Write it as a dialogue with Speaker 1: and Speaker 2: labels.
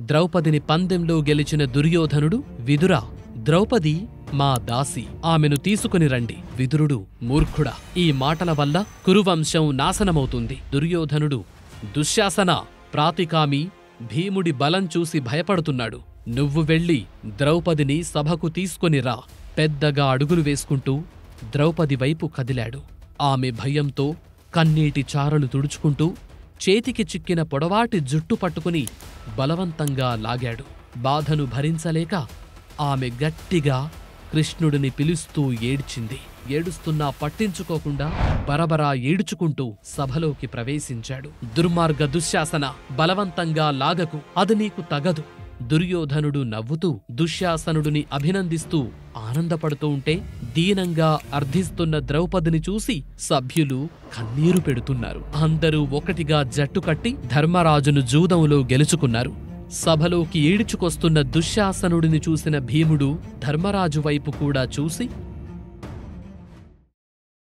Speaker 1: ద్రౌపదిని పందెంలో గెలిచిన దుర్యోధనుడు, విదురా, ద్రౌపది మా దాసి, ఆమెను తీసుకుని రండి. విదురుడు, మూర్ఖుడా, ఈ మాటల వల్ల కురువంశం నాశనమవుతుంది. దుర్యోధనుడు, దుశ్శాసన, ప్రాతికామి భీముడి బలం చూసి భయపడుతున్నాడు. నువ్వు వెళ్ళి ద్రౌపదిని సభకు తీసుకొని రా. పెద్దగా అడుగులు వేసుకుంటూ ద్రౌపది వైపు కదిలాడు. ఆమె భయంతో కన్నీటి చారలు తుడుచుకుంటూ చేతికి చిక్కిన పొడవాటి జుట్టు పట్టుకుని బలవంతంగా లాగాడు. బాధను భరించలేక ఆమె గట్టిగా కృష్ణుడిని పిలుస్తూ ఏడ్చింది. ఏడుస్తున్నా పట్టించుకోకుండా బరబరా ఏడుచుకుంటూ సభలోకి ప్రవేశించాడు. దుర్మార్గ దుశ్శాసన, బలవంతంగా లాగకు, అది నీకు తగదు. దుర్యోధనుడు నవ్వుతూ దుశ్శాసనుడిని అభినందిస్తూ ఆనందపడుతూ ఉంటే దీనంగా అర్థిస్తున్న ద్రౌపదిని చూసి సభ్యులు కన్నీరు పెడుతున్నారు. అందరూ ఒకటిగా జట్టు కట్టి ధర్మరాజును జూదంలో గెలుచుకున్నారు. సభలోకి ఈడ్చుకొస్తున్న దుశ్శాసనుడిని చూసిన భీముడు ధర్మరాజు వైపు కూడా చూసి